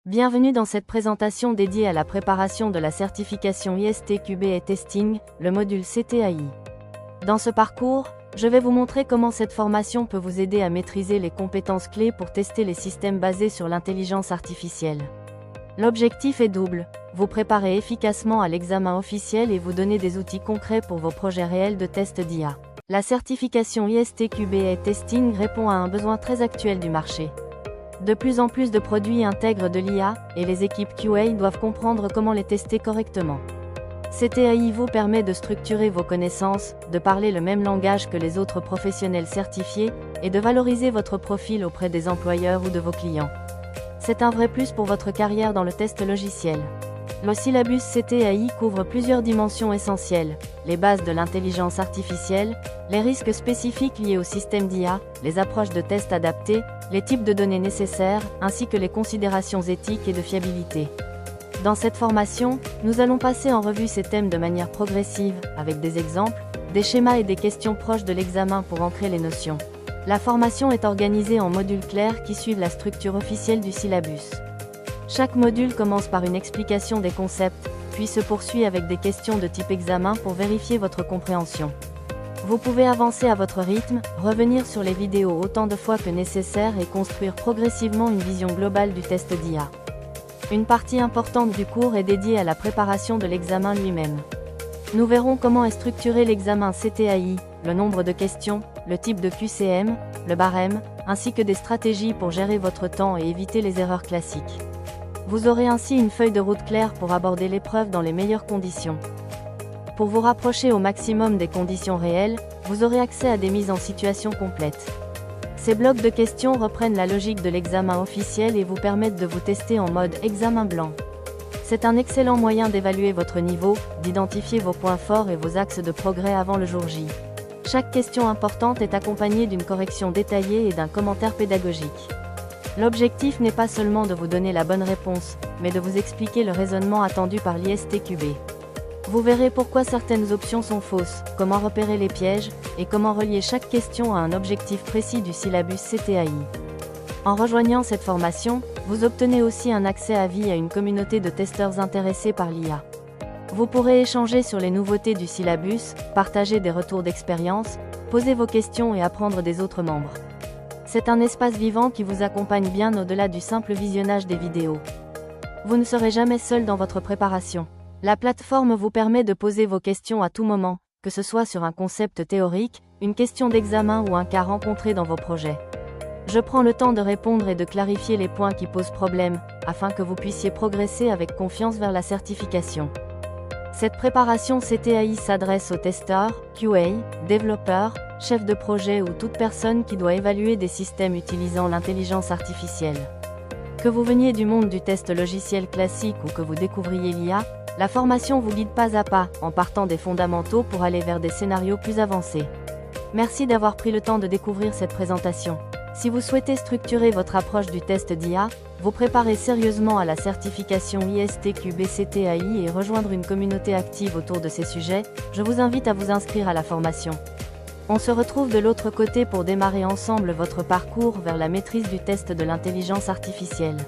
Bienvenue dans cette présentation dédiée à la préparation de la certification ISTQB et Testing, le module CTAI. Dans ce parcours, je vais vous montrer comment cette formation peut vous aider à maîtriser les compétences clés pour tester les systèmes basés sur l'intelligence artificielle. L'objectif est double, vous préparer efficacement à l'examen officiel et vous donner des outils concrets pour vos projets réels de test d'IA. La certification ISTQB et Testing répond à un besoin très actuel du marché. De plus en plus de produits intègrent de l'IA, et les équipes QA doivent comprendre comment les tester correctement. CTAI vous permet de structurer vos connaissances, de parler le même langage que les autres professionnels certifiés, et de valoriser votre profil auprès des employeurs ou de vos clients. C'est un vrai plus pour votre carrière dans le test logiciel. Le syllabus CTAI couvre plusieurs dimensions essentielles, les bases de l'intelligence artificielle, les risques spécifiques liés au système d'IA, les approches de test adaptées, les types de données nécessaires, ainsi que les considérations éthiques et de fiabilité. Dans cette formation, nous allons passer en revue ces thèmes de manière progressive, avec des exemples, des schémas et des questions proches de l'examen pour ancrer les notions. La formation est organisée en modules clairs qui suivent la structure officielle du syllabus. Chaque module commence par une explication des concepts, puis se poursuit avec des questions de type examen pour vérifier votre compréhension. Vous pouvez avancer à votre rythme, revenir sur les vidéos autant de fois que nécessaire et construire progressivement une vision globale du test d'IA. Une partie importante du cours est dédiée à la préparation de l'examen lui-même. Nous verrons comment est structuré l'examen CTAI, le nombre de questions, le type de QCM, le barème, ainsi que des stratégies pour gérer votre temps et éviter les erreurs classiques. Vous aurez ainsi une feuille de route claire pour aborder l'épreuve dans les meilleures conditions. Pour vous rapprocher au maximum des conditions réelles, vous aurez accès à des mises en situation complètes. Ces blocs de questions reprennent la logique de l'examen officiel et vous permettent de vous tester en mode examen blanc. C'est un excellent moyen d'évaluer votre niveau, d'identifier vos points forts et vos axes de progrès avant le jour J. Chaque question importante est accompagnée d'une correction détaillée et d'un commentaire pédagogique. L'objectif n'est pas seulement de vous donner la bonne réponse, mais de vous expliquer le raisonnement attendu par l'ISTQB. Vous verrez pourquoi certaines options sont fausses, comment repérer les pièges, et comment relier chaque question à un objectif précis du syllabus CTAI. En rejoignant cette formation, vous obtenez aussi un accès à vie à une communauté de testeurs intéressés par l'IA. Vous pourrez échanger sur les nouveautés du syllabus, partager des retours d'expérience, poser vos questions et apprendre des autres membres. C'est un espace vivant qui vous accompagne bien au-delà du simple visionnage des vidéos. Vous ne serez jamais seul dans votre préparation. La plateforme vous permet de poser vos questions à tout moment, que ce soit sur un concept théorique, une question d'examen ou un cas rencontré dans vos projets. Je prends le temps de répondre et de clarifier les points qui posent problème, afin que vous puissiez progresser avec confiance vers la certification. Cette préparation CTAI s'adresse aux testeurs, QA, développeurs, chefs de projet ou toute personne qui doit évaluer des systèmes utilisant l'intelligence artificielle. Que vous veniez du monde du test logiciel classique ou que vous découvriez l'IA, la formation vous guide pas à pas, en partant des fondamentaux pour aller vers des scénarios plus avancés. Merci d'avoir pris le temps de découvrir cette présentation. Si vous souhaitez structurer votre approche du test d'IA, vous préparer sérieusement à la certification ISTQB-CTAI et rejoindre une communauté active autour de ces sujets, je vous invite à vous inscrire à la formation. On se retrouve de l'autre côté pour démarrer ensemble votre parcours vers la maîtrise du test de l'intelligence artificielle.